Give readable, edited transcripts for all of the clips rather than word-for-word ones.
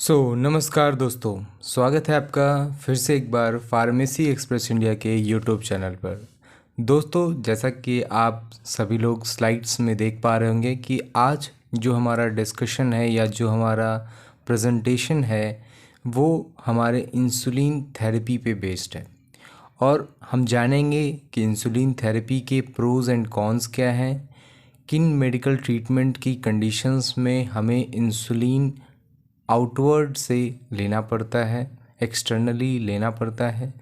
नमस्कार दोस्तों। स्वागत है आपका फिर से एक बार फार्मेसी एक्सप्रेस इंडिया के यूट्यूब चैनल पर। दोस्तों, जैसा कि आप सभी लोग स्लाइड्स में देख पा रहे होंगे कि आज जो हमारा डिस्कशन है या जो हमारा प्रेजेंटेशन है वो हमारे इंसुलिन थेरेपी पे बेस्ड है। और हम जानेंगे कि इंसुलिन थेरेपी के प्रोज़ एंड कॉन्स क्या हैं, किन मेडिकल ट्रीटमेंट की कंडीशंस में हमें इंसुलिन आउटवर्ड से लेना पड़ता है, एक्सटर्नली लेना पड़ता है,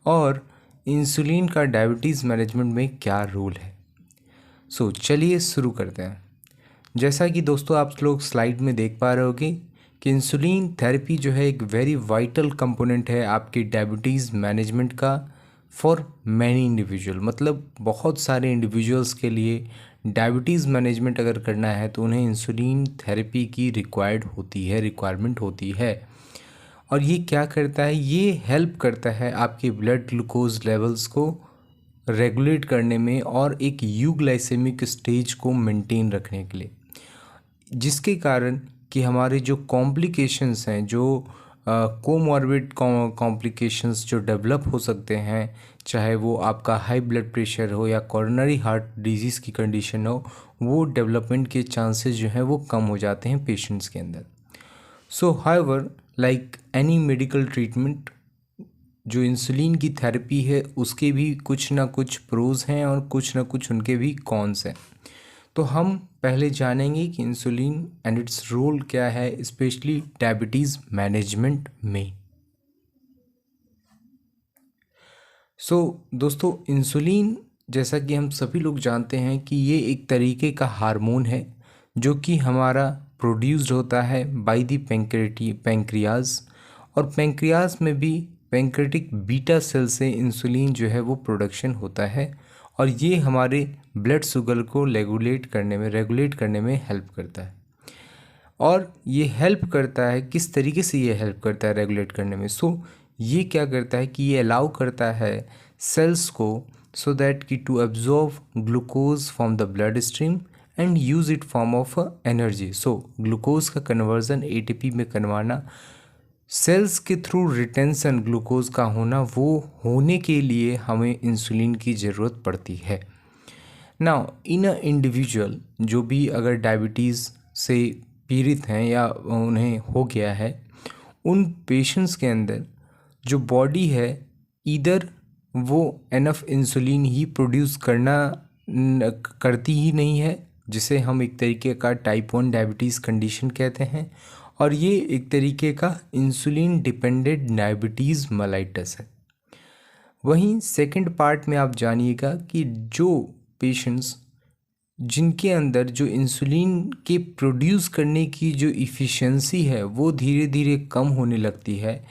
और इंसुलिन का डायबिटीज़ मैनेजमेंट में क्या रोल है। चलिए शुरू करते हैं। जैसा कि दोस्तों आप लोग स्लाइड में देख पा रहे होगे कि इंसुलिन थेरेपी जो है एक वेरी वाइटल कंपोनेंट है आपके डायबिटीज़ मैनेजमेंट का फॉर मैनी इंडिविजुअल। मतलब बहुत सारे इंडिविजुअल्स के लिए डायबिटीज़ मैनेजमेंट अगर करना है तो उन्हें इंसुलिन थेरेपी की रिक्वायरमेंट होती है। और ये क्या करता है, ये हेल्प करता है आपके ब्लड ग्लूकोज लेवल्स को रेगुलेट करने में और एक यूग्लाइसेमिक स्टेज को मेंटेन रखने के लिए, जिसके कारण कि हमारे जो कॉम्प्लिकेशंस हैं, जो कोमॉर्बिड कॉम्प्लिकेशंस जो डेवलप हो सकते हैं, चाहे वो आपका हाई ब्लड प्रेशर हो या कॉरोनरी हार्ट डिजीज़ की कंडीशन हो, वो डेवलपमेंट के चांसेस जो हैं वो कम हो जाते हैं पेशेंट्स के अंदर। However like any medical treatment, जो इंसुलिन की थेरेपी है उसके भी कुछ ना कुछ प्रोज हैं और कुछ ना कुछ उनके भी कॉन्स हैं। तो हम पहले जानेंगे कि इंसुलिन एंड इट्स रोल क्या है, स्पेशली डायबिटीज़ मैनेजमेंट में। दोस्तों, इंसुलिन जैसा कि हम सभी लोग जानते हैं कि ये एक तरीके का हार्मोन है जो कि हमारा प्रोड्यूस्ड होता है बाय द पैंक्रियाज। और पैंक्रियाज में भी पैंक्रेटिक बीटा सेल से इंसुलिन जो है वो प्रोडक्शन होता है, और ये हमारे ब्लड शुगर को रेगुलेट करने में हेल्प करता है। और ये हेल्प करता है, किस तरीके से ये हेल्प करता है रेगुलेट करने में? ये क्या करता है कि ये अलाउ करता है सेल्स को सो दैट कि to absorb glucose from the blood stream and use it form of energy. Glucose का कन्वर्जन एटीपी में करवाना, सेल्स के थ्रू रिटेंशन ग्लूकोज का होना, वो होने के लिए हमें इंसुलिन की ज़रूरत पड़ती है। नाउ इन अ इंडिविजुअल जो भी अगर डायबिटीज़ से पीड़ित हैं या उन्हें हो गया है, उन पेशेंट्स के अंदर जो बॉडी है इधर वो एनफ इंसुलिन ही प्रोड्यूस करती ही नहीं है, जिसे हम एक तरीके का टाइप 1 डायबिटीज़ कंडीशन कहते हैं, और ये एक तरीके का इंसुलिन डिपेंडेंट डायबिटीज़ मेलाइटस है। वहीं सेकंड पार्ट में आप जानिएगा कि जो पेशेंट्स जिनके अंदर जो इंसुलिन के प्रोड्यूस करने की जो इफ़िशेंसी है वो धीरे धीरे कम होने लगती है,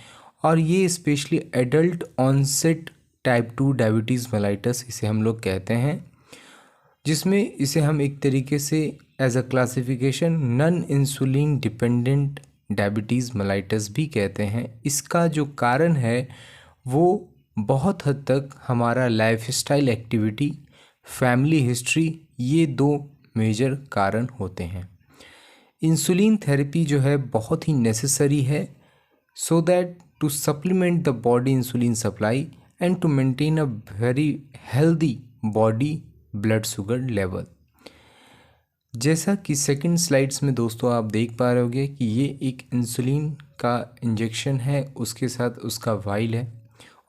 और ये specially adult onset type 2 diabetes mellitus इसे हम लोग कहते हैं, जिसमें इसे हम एक तरीके से as a classification non insulin dependent diabetes mellitus भी कहते हैं। इसका जो कारण है वो बहुत हद तक हमारा लाइफस्टाइल एक्टिविटी, फैमिली हिस्ट्री, ये दो मेजर कारण होते हैं। इंसुलिन थेरेपी जो है बहुत ही नेसेसरी है so that to supplement the body insulin supply and to maintain a very healthy body blood sugar level. जैसा कि सेकंड स्लाइड्स में दोस्तों आप देख पा रहे होंगे कि ये एक इंसुलिन का इंजेक्शन है, उसके साथ उसका वाइल है,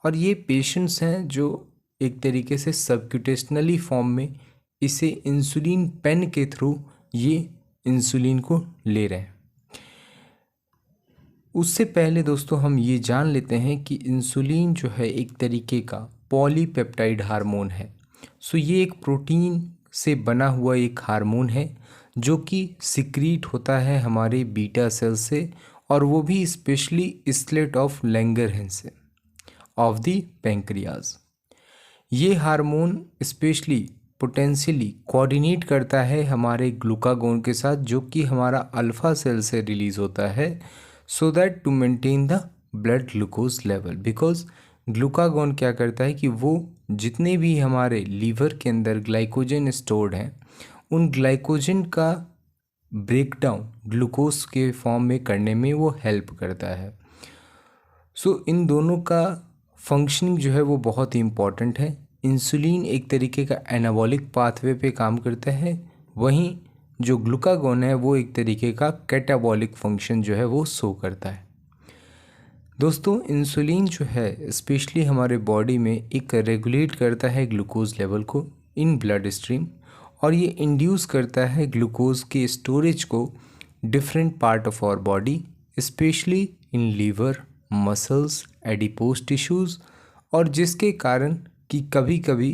और ये पेशेंट्स हैं जो एक तरीके से सबक्यूटेशनली फॉर्म में इसे इंसुलिन पेन के थ्रू ये इंसुलिन को ले रहे हैं। उससे पहले दोस्तों हम ये जान लेते हैं कि इंसुलिन जो है एक तरीके का पॉलीपेप्टाइड हार्मोन है। ये एक प्रोटीन से बना हुआ एक हार्मोन है जो कि सिक्रीट होता है हमारे बीटा सेल से, और वो भी स्पेशली स्लेट ऑफ लैंगरहैंस से ऑफ द पैंक्रियाज। ये हार्मोन स्पेशली पोटेंशियली कोऑर्डिनेट करता है हमारे ग्लूकागोन के साथ, जो कि हमारा अल्फा सेल से रिलीज होता है, so that to maintain the blood glucose level. Because glucagon क्या करता है कि वो जितने भी हमारे लीवर के अंदर ग्लाइकोजन स्टोर्ड हैं, उन ग्लाइकोजन का ब्रेक डाउन ग्लूकोज के फॉर्म में करने में वो हेल्प करता है। सो इन दोनों का फंक्शनिंग जो है वो बहुत ही इम्पॉर्टेंट है। इंसुलिन एक तरीके का एनाबॉलिक पाथवे पे काम करता है, वहीं जो ग्लूकागॉन है वो एक तरीके का कैटाबॉलिक फंक्शन जो है वो शो करता है। दोस्तों, इंसुलिन जो है स्पेशली हमारे बॉडी में एक रेगुलेट करता है ग्लूकोज लेवल को इन ब्लड स्ट्रीम, और ये इंड्यूस करता है ग्लूकोज के स्टोरेज को different part of our body, specially in liver, muscles, adipose tissues, और जिसके कारण कि कभी कभी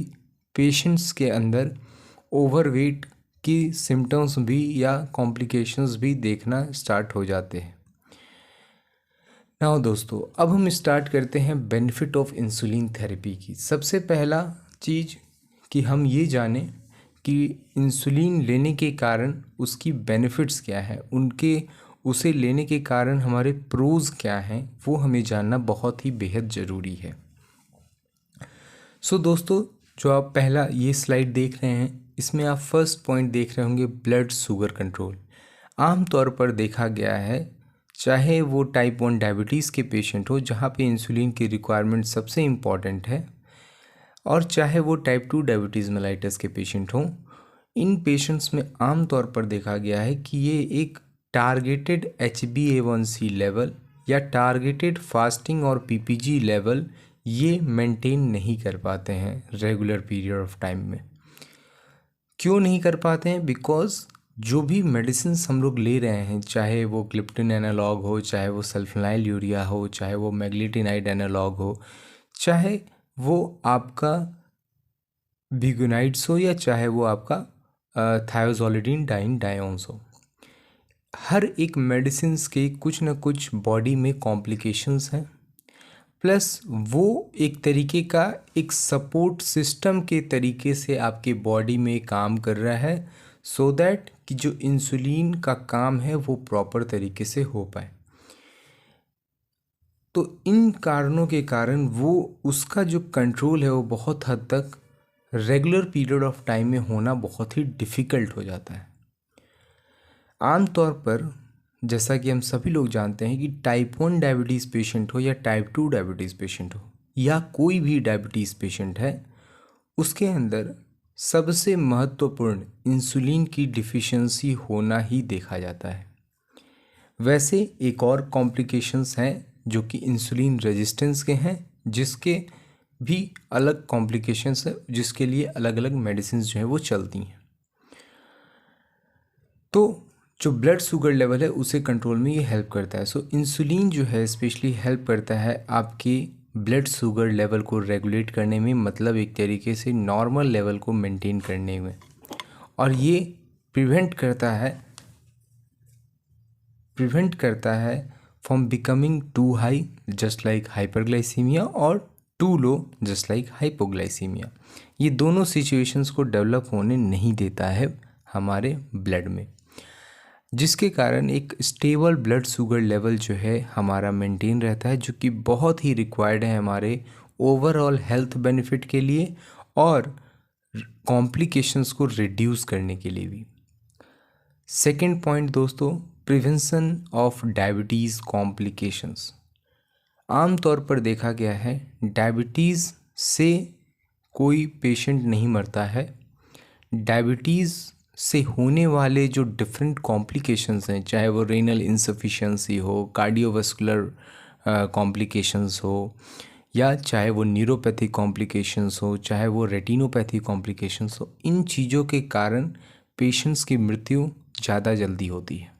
पेशेंट्स के अंदर ओवरवेट की सिम्टम्स भी या कॉम्प्लिकेशंस भी देखना स्टार्ट हो जाते हैं। नाउ दोस्तों, अब हम स्टार्ट करते हैं बेनिफिट ऑफ इंसुलिन थेरेपी की। सबसे पहला चीज़ कि हम ये जानें कि इंसुलिन लेने के कारण उसकी बेनिफिट्स क्या है, उसे लेने के कारण हमारे प्रोज क्या हैं, वो हमें जानना बहुत ही बेहद ज़रूरी है। सो दोस्तों, जो आप पहला ये स्लाइड देख रहे हैं, इसमें आप फर्स्ट पॉइंट देख रहे होंगे ब्लड शुगर कंट्रोल। आमतौर पर देखा गया है, चाहे वो टाइप 1 डायबिटीज़ के पेशेंट हो जहाँ पे इंसुलिन की रिक्वायरमेंट सबसे इम्पॉर्टेंट है, और चाहे वो टाइप 2 डायबिटीज़ मेलाइटस के पेशेंट हों, इन पेशेंट्स में आमतौर पर देखा गया है कि ये एक टारगेटेड HbA1c लेवल या टारगेटेड फास्टिंग और PPG लेवल ये मेंटेन नहीं कर पाते हैं रेगुलर पीरियड ऑफ टाइम में। क्यों नहीं कर पाते हैं? बिकॉज जो भी मेडिसिन हम लोग ले रहे हैं, चाहे वो ग्लिप्टिन एनालॉग हो, चाहे वो सल्फोनाइल यूरिया हो, चाहे वो मैग्लीटिनाइड एनालॉग हो, चाहे वो आपका बिगुनाइड्स हो, या चाहे वो आपका थायोजोलिडीन डाइन्स हो, हर एक मेडिसिन के कुछ ना कुछ बॉडी में कॉम्प्लिकेशंस हैं, प्लस वो एक तरीके का एक सपोर्ट सिस्टम के तरीके से आपके बॉडी में काम कर रहा है, सो दैट कि जो इंसुलिन का काम है वो प्रॉपर तरीके से हो पाए। तो इन कारणों के कारण वो उसका जो कंट्रोल है वो बहुत हद तक रेगुलर पीरियड ऑफ टाइम में होना बहुत ही डिफ़िकल्ट हो जाता है। आमतौर पर जैसा कि हम सभी लोग जानते हैं कि टाइप 1 डायबिटीज़ पेशेंट हो या टाइप 2 डायबिटीज़ पेशेंट हो या कोई भी डायबिटीज़ पेशेंट है, उसके अंदर सबसे महत्वपूर्ण इंसुलिन की डिफिशियंसी होना ही देखा जाता है। वैसे एक और कॉम्प्लिकेशंस हैं जो कि इंसुलिन रेजिस्टेंस के हैं, जिसके भी अलग कॉम्प्लिकेशंस है, जिसके लिए अलग अलग मेडिसिन जो है वो चलती हैं। तो जो ब्लड शुगर लेवल है उसे कंट्रोल में ये हेल्प करता है। सो इंसुलिन जो है स्पेशली हेल्प करता है आपके ब्लड शुगर लेवल को रेगुलेट करने में, मतलब एक तरीके से नॉर्मल लेवल को मेंटेन करने में, और ये प्रिवेंट करता है from becoming too high just like hyperglycaemia और too low just like hypoglycaemia. ये दोनों सिचुएशंस को डेवलप होने नहीं देता है हमारे ब्लड में, जिसके कारण एक स्टेबल ब्लड शुगर लेवल जो है हमारा मेंटेन रहता है, जो कि बहुत ही रिक्वायर्ड है हमारे ओवरऑल हेल्थ बेनिफिट के लिए और कॉम्प्लिकेशंस को रिड्यूस करने के लिए भी। सेकंड पॉइंट दोस्तों, प्रिवेंशन ऑफ डायबिटीज़ कॉम्प्लिकेशंस। आमतौर पर देखा गया है डायबिटीज़ से कोई पेशेंट नहीं मरता है। डायबिटीज़ से होने वाले जो डिफरेंट कॉम्प्लिकेशंस हैं, चाहे वो रीनल इंसफिशिएंसी हो, कार्डियोवास्कुलर कॉम्प्लिकेशंस हो, या चाहे वो न्यूरोपैथी कॉम्प्लिकेशंस हो, चाहे वो रेटिनोपैथी कॉम्प्लिकेशंस हो, इन चीज़ों के कारण पेशेंट्स की मृत्यु ज़्यादा जल्दी होती है।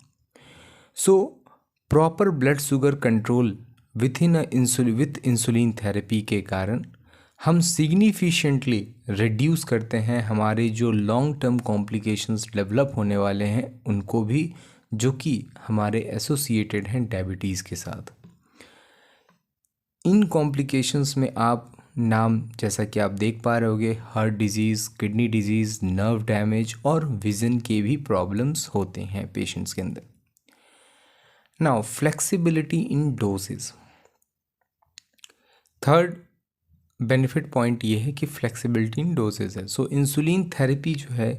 So proper blood sugar control with insulin therapy के कारण हम सिग्निफिशेंटली रिड्यूस करते हैं हमारे जो लॉन्ग टर्म कॉम्प्लिकेशंस डेवलप होने वाले हैं उनको भी, जो कि हमारे एसोसिएटेड हैं डायबिटीज़ के साथ। इन कॉम्प्लिकेशंस में आप नाम जैसा कि आप देख पा रहे होंगे, heart disease, kidney disease, nerve damage और विज़न के भी प्रॉब्लम्स होते हैं पेशेंट्स के अंदर। Now flexibility in dosages. Third benefit point ये है कि फ्लेक्सिबिलिटी इन डोजेज है। सो इंसुलिन थेरेपी जो है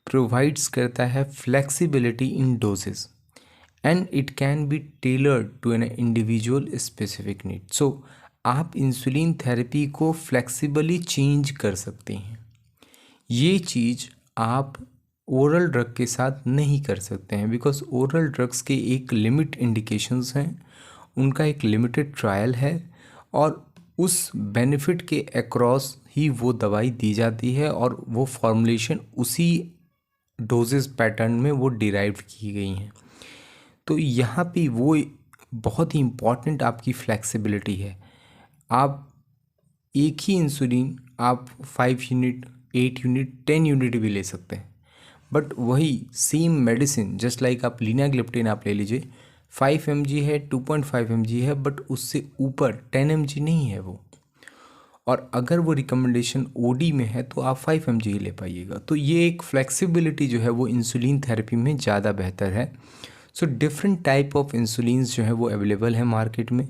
प्रोवाइड्स करता है flexibility in doses and it can be tailored to an individual specific need. So आप इंसुलिन थेरेपी को फ्लेक्सिबली चेंज कर सकते हैं। ये चीज़ आप ओरल ड्रग के साथ नहीं कर सकते हैं, बिकॉज ओरल ड्रग्स के एक लिमिट इंडिकेशंस हैं, उनका एक लिमिटेड ट्रायल है और उस बेनिफिट के अक्रॉस ही वो दवाई दी जाती है और वो फॉर्मुलेशन उसी डोजेस पैटर्न में वो डिराइव की गई हैं। तो यहाँ पे वो बहुत ही इम्पॉर्टेंट आपकी फ्लेक्सिबिलिटी है। आप एक ही इंसुलिन आप 5 यूनिट, 8 यूनिट, 10 यूनिट भी ले सकते हैं, बट वही सेम मेडिसिन जस्ट लाइक आप लीनाग्लिप्टिन आप ले लीजिए, 5 mg है, 2.5 mg है, बट उससे ऊपर 10 mg नहीं है वो। और अगर वो रिकमेंडेशन ओडी में है तो आप 5 mg ही ले पाइएगा। तो ये एक फ्लेक्सिबिलिटी जो है वो इंसुलिन थेरेपी में ज़्यादा बेहतर है। सो डिफरेंट टाइप ऑफ इंसुलिन्स जो है वो अवेलेबल है मार्केट में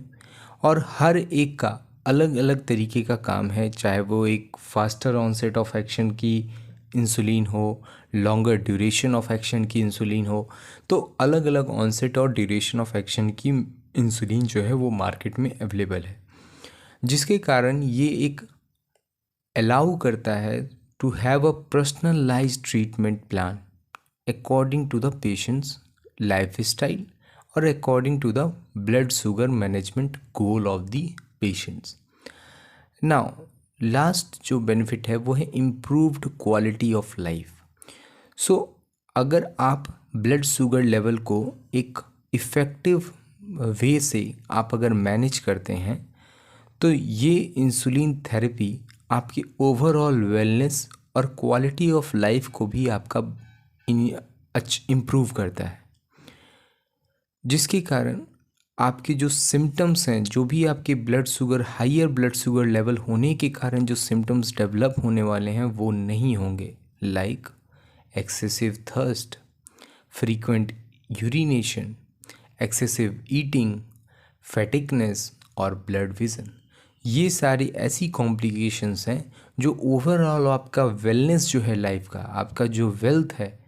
और हर एक का अलग अलग तरीके का काम है, चाहे वो एक फास्टर ऑनसेट ऑफ एक्शन की इंसुलिन हो, लॉन्गर ड्यूरेशन ऑफ एक्शन की इंसुलिन हो। तो अलग अलग ऑनसेट और ड्यूरेशन ऑफ एक्शन की इंसुलिन जो है वो मार्केट में अवेलेबल है, जिसके कारण ये एक अलाउ करता है to have a personalised treatment plan according to the patient's lifestyle और according to the blood sugar management goal of the patients. Now last जो बेनिफिट है वो है improved quality of life. So अगर आप blood sugar level को एक effective वे से आप अगर मैनेज करते हैं तो ये इंसुलिन थेरेपी आपकी ओवरऑल वेलनेस और क्वालिटी ऑफ लाइफ को भी आपका इम्प्रूव करता है, जिसके कारण आपके जो सिम्टम्स हैं, जो भी आपके blood sugar higher blood sugar level होने के कारण जो सिम्टम्स डेवलप होने वाले हैं वो नहीं होंगे, like excessive thirst, frequent urination, excessive eating, fatigueness और ब्लड विजन। ये सारी ऐसी कॉम्प्लिकेशंस हैं जो ओवरऑल आपका वेलनेस जो है लाइफ का, आपका जो वेल्थ है,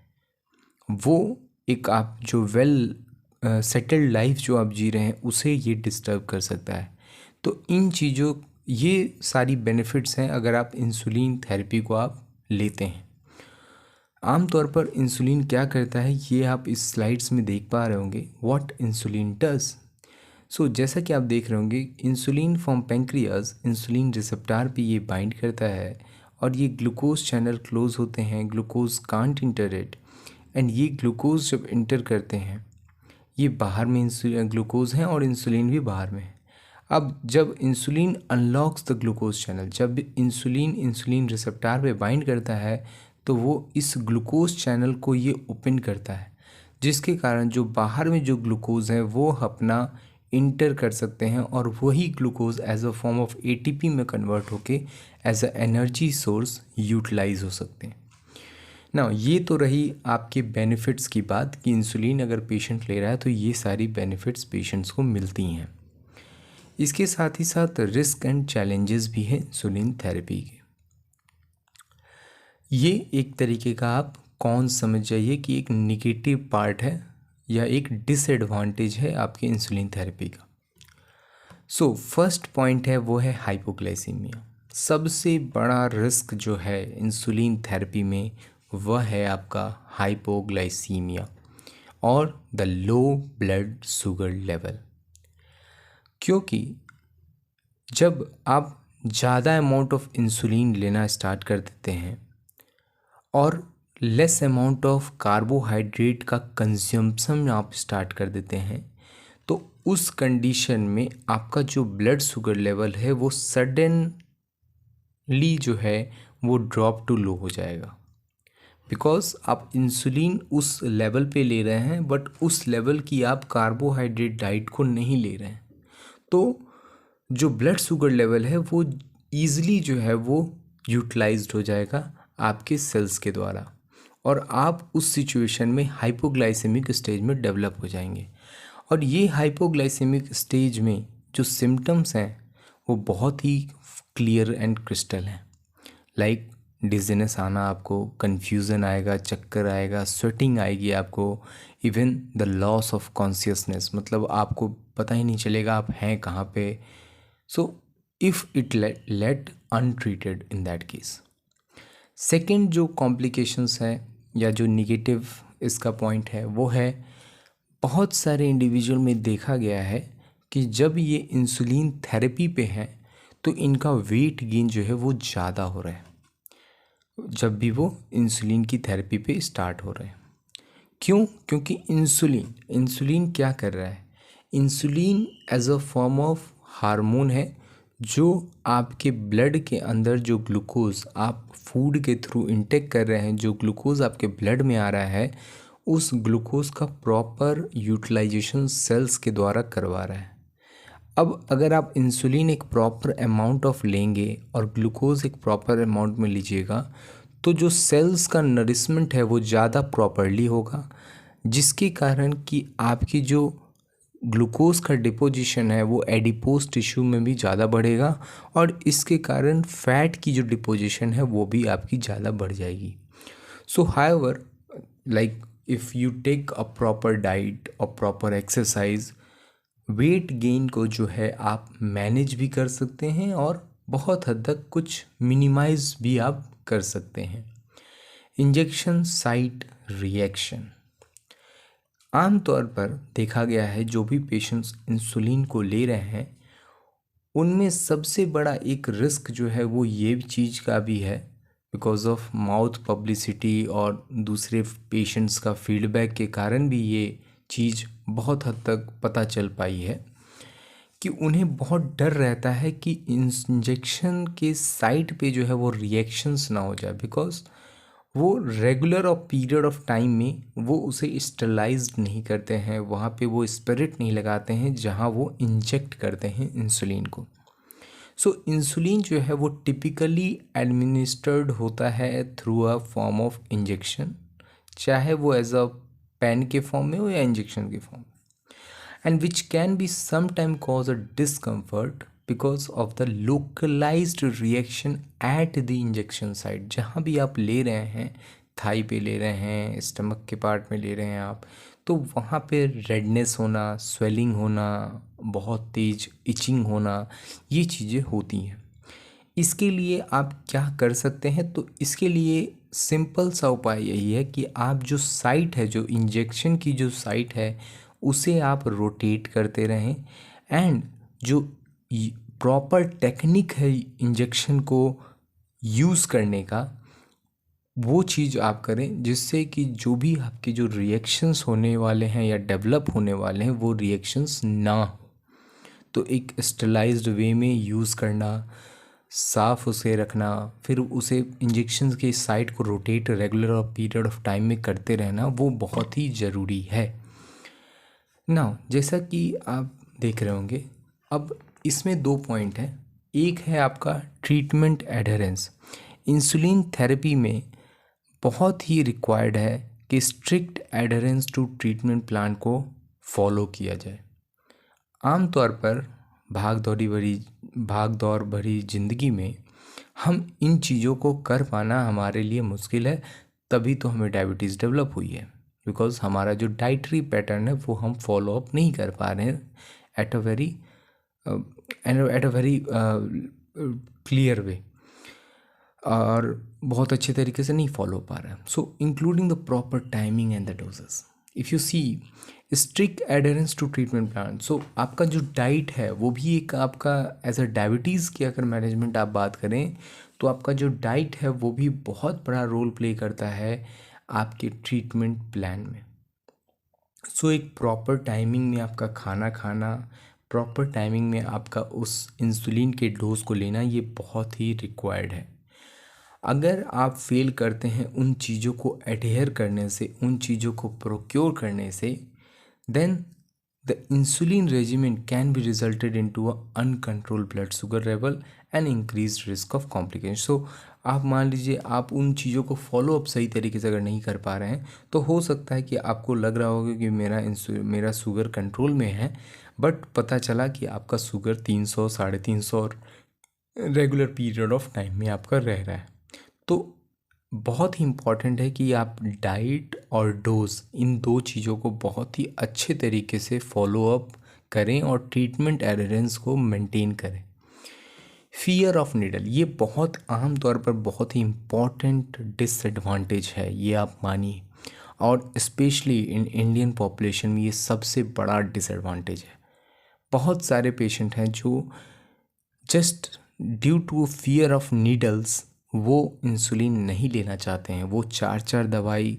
वो एक आप जो वेल सेटल्ड लाइफ जो आप जी रहे हैं उसे ये डिस्टर्ब कर सकता है। तो इन चीज़ों, ये सारी बेनिफिट्स हैं अगर आप इंसुलिन थेरेपी को आप लेते हैं। आमतौर पर इंसुलिन क्या करता है ये आप इस स्लाइड्स में देख पा रहे होंगे, व्हाट इंसुलिन डज। सो जैसा कि आप देख रहे होंगे, insulin from pancreas insulin receptor पे ये बाइंड करता है और ये ग्लूकोज चैनल क्लोज होते हैं, glucose can't inter it, and ये ग्लूकोज जब इंटर करते हैं, ये बाहर में ग्लूकोज हैं और इंसुलिन भी बाहर में है। अब जब insulin unlocks the glucose channel, जब इंसुलिन रिसेप्टार पे बाइंड करता है तो वो इस ग्लूकोज चैनल को ये ओपन करता है, जिसके कारण जो बाहर में जो ग्लूकोज है वो अपना इंटर कर सकते हैं और वही glucose as a form of ATP में कन्वर्ट होके as a energy source utilize हो सकते हैं। ना ये तो रही आपके बेनिफिट्स की बात कि इंसुलिन अगर पेशेंट ले रहा है तो ये सारी बेनिफिट्स पेशेंट्स को मिलती हैं। इसके साथ ही साथ रिस्क एंड चैलेंजेस भी हैं इंसुलिन थेरेपी के। ये एक तरीके का आप कौन समझ जाइए कि एक निगेटिव पार्ट है या एक डिसएडवांटेज है आपके इंसुलिन थेरेपी का। सो फर्स्ट पॉइंट है वो है हाइपोग्लाइसीमिया। सबसे बड़ा रिस्क जो है इंसुलिन थेरेपी में वह है आपका हाइपोग्लाइसीमिया और the low blood sugar level. क्योंकि जब आप ज़्यादा अमाउंट ऑफ इंसुलिन लेना स्टार्ट कर देते हैं और लेस अमाउंट ऑफ कार्बोहाइड्रेट का कंज्यूम्पशन आप स्टार्ट कर देते हैं, तो उस कंडीशन में आपका जो ब्लड शुगर लेवल है वो सडनली जो है वो ड्रॉप टू लो हो जाएगा। बिकॉज आप इंसुलिन उस लेवल पे ले रहे हैं बट उस लेवल की आप कार्बोहाइड्रेट डाइट को नहीं ले रहे हैं, तो जो ब्लड शुगर लेवल है वो ईज़िली जो है वो यूटिलाइज्ड हो जाएगा आपके सेल्स के द्वारा और आप उस सिचुएशन में हाइपोग्लाइसेमिक स्टेज में डेवलप हो जाएंगे। और ये हाइपोग्लाइसेमिक स्टेज में जो सिम्टम्स हैं वो बहुत ही क्लियर एंड क्रिस्टल हैं, लाइक डिजीनेस आना, आपको कन्फ्यूज़न आएगा, चक्कर आएगा, स्वेटिंग आएगी आपको, even the loss of consciousness, मतलब आपको पता ही नहीं चलेगा आप हैं कहाँ पे। So if it let untreated in that case. Second जो कॉम्प्लिकेशंस है या जो निगेटिव इसका पॉइंट है वो है, बहुत सारे इंडिविजुअल में देखा गया है कि जब ये इंसुलिन थेरेपी पे हैं तो इनका वेट गेन जो है वो ज़्यादा हो रहा है जब भी वो इंसुलिन की थेरेपी पे स्टार्ट हो रहे हैं। क्यों? क्योंकि इंसुलिन क्या कर रहा है, insulin as a form of hormone है जो आपके ब्लड के अंदर जो ग्लूकोज आप फूड के थ्रू इंटेक कर रहे हैं, जो ग्लूकोज आपके ब्लड में आ रहा है, उस ग्लूकोज का प्रॉपर यूटिलाइजेशन सेल्स के द्वारा करवा रहा है। अब अगर आप इंसुलिन एक प्रॉपर अमाउंट ऑफ लेंगे और ग्लूकोज एक प्रॉपर अमाउंट में लीजिएगा तो जो सेल्स का नरिशमेंट है वो ज़्यादा प्रॉपरली होगा, जिसके कारण कि आपकी जो ग्लूकोज का डिपोजिशन है वो एडिपोज टिश्यू में भी ज़्यादा बढ़ेगा और इसके कारण फैट की जो डिपोजिशन है वो भी आपकी ज़्यादा बढ़ जाएगी। So however, like if you take a proper diet और प्रॉपर एक्सरसाइज, वेट गेन को जो है आप मैनेज भी कर सकते हैं और बहुत हद तक कुछ मिनिमाइज भी आप कर सकते हैं। इंजेक्शन साइट रिएक्शन, आमतौर पर देखा गया है जो भी पेशेंट्स इंसुलिन को ले रहे हैं उनमें सबसे बड़ा एक रिस्क जो है वो ये चीज़ का भी है, बिकॉज ऑफ माउथ पब्लिसिटी और दूसरे पेशेंट्स का फीडबैक के कारण भी ये चीज़ बहुत हद तक पता चल पाई है कि उन्हें बहुत डर रहता है कि इंजेक्शन के साइड पे जो है वो रिएक्शंस ना हो जाए, बिकॉज वो रेगुलर और पीरियड ऑफ टाइम में वो उसे स्टरलाइज्ड नहीं करते हैं, वहाँ पे वो स्पिरिट नहीं लगाते हैं जहाँ वो इंजेक्ट करते हैं इंसुलिन को। सो इंसुलिन जो है वो टिपिकली एडमिनिस्टर्ड होता है through a form of injection, चाहे वो एज अ पेन के फॉर्म में हो या इंजेक्शन के फॉर्म में, and which can be sometime cause a discomfort because of the localized reaction at the injection site। जहाँ भी आप ले रहे हैं, थाई पे ले रहे हैं, स्टमक के पार्ट में ले रहे हैं आप, तो वहाँ पे रेडनेस होना, स्वेलिंग होना, बहुत तेज इचिंग होना, ये चीज़ें होती हैं। इसके लिए आप क्या कर सकते हैं? तो इसके लिए सिंपल सा उपाय यही है कि आप जो साइट है, जो इंजेक्शन की जो साइट है उसे आप रोटेट करते रहें, एंड जो प्रॉपर टेक्निक है इंजेक्शन को यूज़ करने का वो चीज़ आप करें, जिससे कि जो भी आपके जो रिएक्शंस होने वाले हैं या डेवलप होने वाले हैं वो रिएक्शंस ना हो। तो एक स्टरलाइज्ड वे में यूज़ करना, साफ़ उसे रखना, फिर उसे इंजेक्शन के साइट को रोटेट रेगुलर और पीरियड ऑफ टाइम में करते रहना, वो बहुत ही ज़रूरी है। नाउ जैसा कि आप देख रहे होंगे, अब इसमें दो पॉइंट हैं। एक है आपका ट्रीटमेंट एडहेरेंस। इंसुलिन थेरेपी में बहुत ही रिक्वायर्ड है कि strict adherence to treatment plan को फॉलो किया जाए। आमतौर पर भाग दौड़ भरी ज़िंदगी में हम इन चीज़ों को कर पाना हमारे लिए मुश्किल है, तभी तो हमें डायबिटीज़ डेवलप हुई है, बिकॉज हमारा जो डाइटरी पैटर्न है वो हम फॉलो अप नहीं कर पा रहे हैं at a very clear way, और बहुत अच्छे तरीके से नहीं फॉलो पा रहा है। So including the proper timing and the doses, if you see strict adherence to treatment plan. So आपका जो डाइट है वो भी एक आपका एज अ डायबिटीज़ की अगर मैनेजमेंट आप बात करें तो आपका जो डाइट है वो भी बहुत बड़ा रोल प्ले करता है आपके ट्रीटमेंट प्लान में। सो एक प्रॉपर टाइमिंग में आपका खाना खाना, प्रॉपर टाइमिंग में आपका उस इंसुलिन के डोज को लेना, ये बहुत ही रिक्वायर्ड है। अगर आप फेल करते हैं उन चीज़ों को एडहेयर करने से, उन चीज़ों को प्रोक्योर करने से, then the insulin regimen can be resulted into a uncontrolled blood sugar level and increase risk of complication. So आप मान लीजिए आप उन चीज़ों को फॉलो अप सही तरीके से अगर नहीं कर पा रहे हैं तो हो सकता है कि आपको लग रहा होगा कि मेरा शुगर कंट्रोल में है, बट पता चला कि आपका शुगर 300 350 और रेगुलर पीरियड ऑफ टाइम में आपका रह रहा है। तो बहुत ही इम्पॉर्टेंट है कि आप डाइट और डोज इन दो चीज़ों को बहुत ही अच्छे तरीके से फॉलो अप करें और ट्रीटमेंट एडहेरेंस को मेंटेन करें। फियर ऑफ नीडल, ये बहुत आम तौर पर बहुत ही इम्पॉर्टेंट डिसएडवांटेज है, ये आप मानिए, और स्पेशली इन इंडियन पॉपुलेशन में ये सबसे बड़ा डिसएडवांटेज है। बहुत सारे पेशेंट हैं जो just due to fear of needles वो इंसुलिन नहीं लेना चाहते हैं। वो 4 दवाई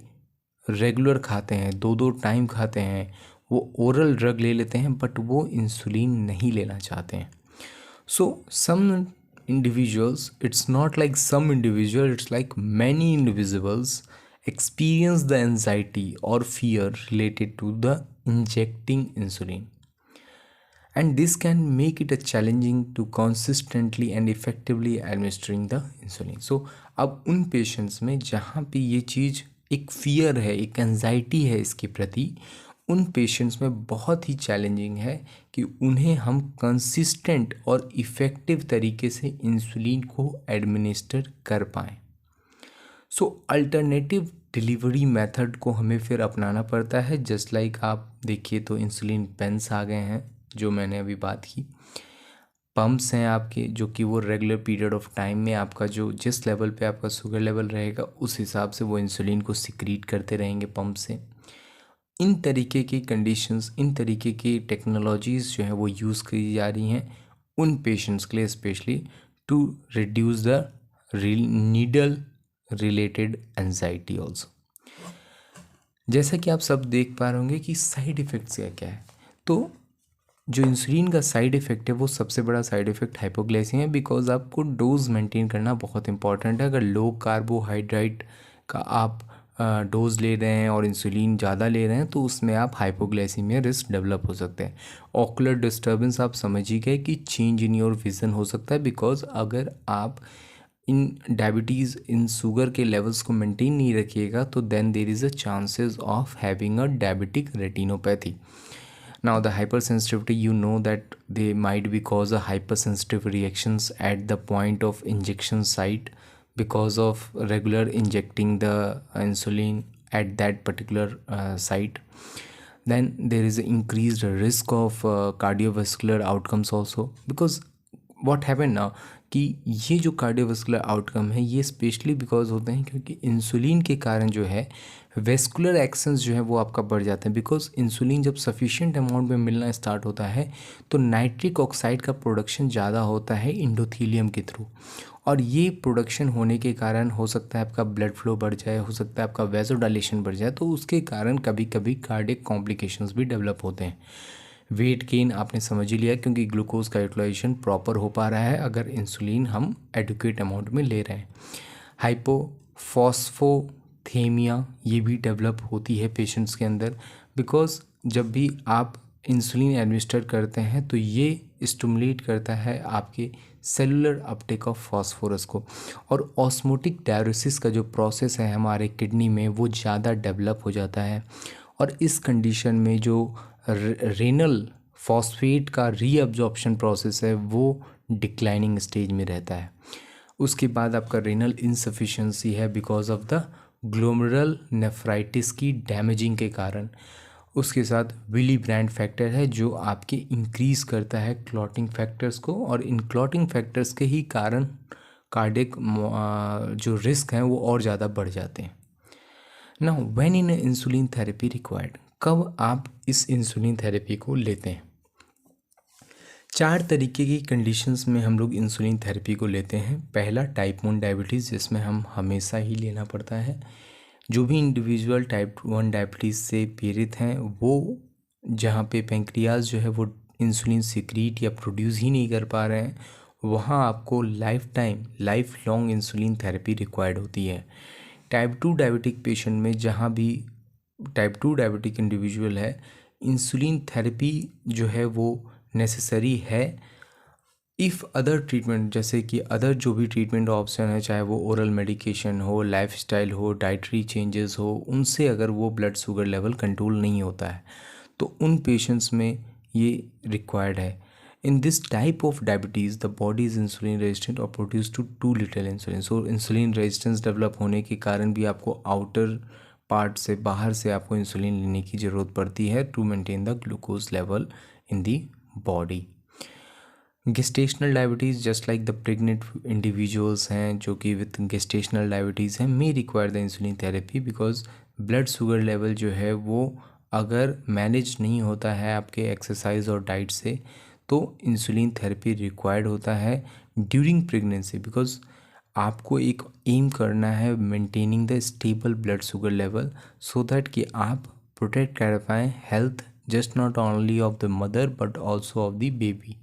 रेगुलर खाते हैं, 2 टाइम खाते हैं, वो ओरल ड्रग ले लेते हैं, बट वो इंसुलिन नहीं लेना चाहते हैं। So some individuals, it's not like some individual, it's like many individuals experience the anxiety or fear related to the injecting insulin, and this can make it a challenging to consistently and effectively administering the insulin. So अब उन patients में जहाँ पे ये चीज़ एक fear है, एक anxiety है इसके प्रति, उन पेशेंट्स में बहुत ही चैलेंजिंग है कि उन्हें हम कंसिस्टेंट और इफ़ेक्टिव तरीके से इंसुलिन को एडमिनिस्टर कर पाएँ। सो अल्टरनेटिव डिलीवरी मेथड को हमें फिर अपनाना पड़ता है। जस्ट लाइक आप देखिए तो इंसुलिन पेन्स आ गए हैं, जो मैंने अभी बात की। पम्प्स हैं आपके, जो कि वो रेगुलर पीरियड ऑफ टाइम में आपका जो जिस लेवल पे आपका शुगर लेवल रहेगा उस हिसाब से वो इंसुलिन को सिक्रीट करते रहेंगे पंप से। इन तरीके की कंडीशंस, इन तरीके की टेक्नोलॉजीज़ जो है वो यूज़ की जा रही हैं उन पेशेंट्स के लिए, specially to reduce the needle related anxiety also. जैसा कि आप सब देख पा रहे होंगे कि साइड इफ़ेक्ट्स क्या है। तो जो इंसुलिन का साइड इफ़ेक्ट है वो सबसे बड़ा साइड इफ़ेक्ट हाइपोग्लाइसीमिया है, बिकॉज आपको डोज मेंटेन करना बहुत इंपॉर्टेंट है। अगर लो कार्बोहाइड्रेट का आप डोज ले रहे हैं और इंसुलिन ज़्यादा ले रहे हैं तो उसमें आप हाइपोग्लाइसीमिया रिस्क डेवलप हो सकते हैं। ऑकुलर डिस्टर्बेंस आप समझ ही गए कि चेंज इन योर विज़न हो सकता है, बिकॉज अगर आप इन डायबिटीज़ इन शुगर के लेवल्स को मेंटेन नहीं रखिएगा तो then there is a chances of having a diabetic retinopathy. Now the hypersensitivity, you know that they might be cause a hypersensitive reactions at the point of injection site because of regular injecting the insulin at that particular site. Then there is an increased risk of cardiovascular outcomes also, because what happened now कि ये जो cardiovascular outcome है ये specially because होते हैं क्योंकि insulin के कारण जो है वेस्कुलर एक्शंस जो है वो आपका बढ़ जाते हैं। बिकॉज इंसुलिन जब सफिशिएंट अमाउंट में मिलना स्टार्ट होता है तो नाइट्रिक ऑक्साइड का प्रोडक्शन ज़्यादा होता है इंडोथीलियम के थ्रू, और ये प्रोडक्शन होने के कारण हो सकता है आपका ब्लड फ्लो बढ़ जाए, हो सकता है आपका वेजोडाइलेशन बढ़ जाए, तो उसके कारण कभी कभी कार्डियक कॉम्प्लिकेशंस भी डेवलप होते हैं। वेट गेन आपने समझ ही लिया क्योंकि ग्लूकोज का यूटिलाइजेशन प्रॉपर हो पा रहा है अगर इंसुलिन हम एडुकेट अमाउंट में ले रहे हैं। हाइपोफॉस्फोथेमिया ये भी डेवलप होती है पेशेंट्स के अंदर, बिकॉज जब भी आप इंसुलिन एडमिनिस्टर करते हैं तो ये स्टिमुलेट करता है आपके सेलुलर अपटेक ऑफ फास्फोरस को, और ऑस्मोटिक डायलिसिस का जो प्रोसेस है हमारे किडनी में वो ज़्यादा डेवलप हो जाता है, और इस कंडीशन में जो रेनल फॉस्फेट का रीअब्जॉर्प्शन प्रोसेस है वो डिक्लाइनिंग स्टेज में रहता है। उसके बाद आपका रेनल इनसफिशिएंसी है because of the glomerular nephritis की डैमेजिंग के कारण। उसके साथ विली ब्रांड फैक्टर है जो आपके इंक्रीज़ करता है क्लॉटिंग फैक्टर्स को, और इन क्लॉटिंग फैक्टर्स के ही कारण कार्डियक जो रिस्क हैं वो और ज़्यादा बढ़ जाते हैं। Now when in insulin therapy required, कब आप इस इंसुलिन थेरेपी को लेते हैं? 4 तरीके की कंडीशंस में हम लोग इंसुलिन थेरेपी को लेते हैं। पहला टाइप 1 डायबिटीज़, जिसमें हम हमेशा ही लेना पड़ता है। जो भी इंडिविजुअल टाइप 1 डायबिटीज़ से पीड़ित हैं वो जहाँ पे पेंक्रियाज जो है वो इंसुलिन सिक्रीट या प्रोड्यूस ही नहीं कर पा रहे हैं, वहाँ आपको life long insulin therapy required होती है। टाइप 2 डायबिटिक पेशेंट में जहाँ भी टाइप 2 डायबिटिक इंडिविजुअल है, इंसुलिन थेरेपी जो है वो नेसेसरी है इफ़ अदर ट्रीटमेंट, जैसे कि अदर जो भी ट्रीटमेंट ऑप्शन है, चाहे वो ओरल मेडिकेशन हो, लाइफस्टाइल हो, डाइटरी चेंजेस हो, उनसे अगर वो ब्लड शुगर लेवल कंट्रोल नहीं होता है तो उन पेशेंट्स में ये रिक्वायर्ड है। In this type of diabetes, the body is insulin resistant or produce to too little insulin. So insulin resistance develop होने के कारण भी आपको आउटर पार्ट से, बाहर से आपको इंसुलिन लेने की ज़रूरत पड़ती है to maintain the glucose level in the body. Gestational diabetes, just like the pregnant individuals हैं जो कि विथ गेस्टेशनल डायबिटीज़ हैं, may require the insulin therapy because blood sugar level जो है वो अगर मैनेज नहीं होता है आपके एक्सरसाइज और डाइट से, तो इंसुलिन थेरेपी रिक्वायर्ड होता है ड्यूरिंग प्रेगनेंसी. बिकॉज आपको एक एम करना है maintaining the stable blood sugar level, so that कि आप प्रोटेक्ट कर पाएँ health just not only of the mother but also of the baby.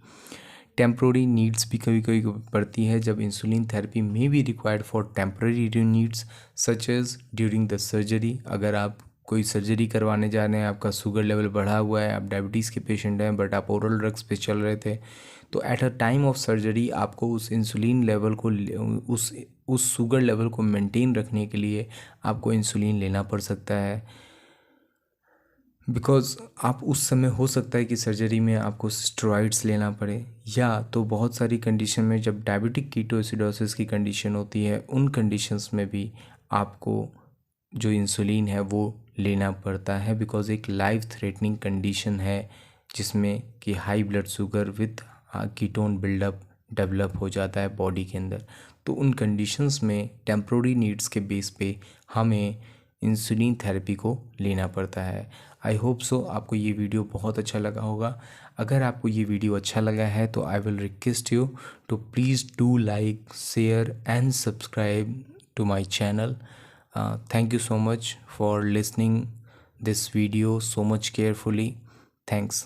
Temporary needs भी कभी कभी पड़ती है जब इंसुलिन थेरेपी में be required for temporary needs such as during the surgery. अगर आप कोई सर्जरी करवाने जा रहे हैं, आपका शुगर लेवल बढ़ा हुआ है, आप डायबिटीज़ के पेशेंट हैं बट आप ओरल ड्रग्स पे चल रहे थे, तो at a time of surgery आपको उस इंसुलिन लेवल को, उस शुगर लेवल को मेंटेन रखने के लिए आपको इंसुलिन लेना पड़ सकता है. बिकॉज़ आप उस समय हो सकता है कि सर्जरी में आपको स्टेरॉइड्स लेना पड़े, या तो बहुत सारी कंडीशन में जब डायबिटिक कीटोएसिडोसिस की कंडीशन होती है, उन कंडीशंस में भी आपको जो इंसुलिन है वो लेना पड़ता है. बिकॉज़ एक लाइफ थ्रेटनिंग कंडीशन है जिसमें कि high blood sugar with ketone buildup develop हो जाता है बॉडी के अंदर. तो उन कंडीशंस में टेम्प्रोरी नीड्स के बेस पे हमें इंसुलिन थेरेपी को लेना पड़ता है. आई होप सो आपको ये वीडियो बहुत अच्छा लगा होगा. अगर आपको ये वीडियो अच्छा लगा है तो I will request you to please do like, share and subscribe to my channel. Thank you so much for listening this video so much carefully. Thanks.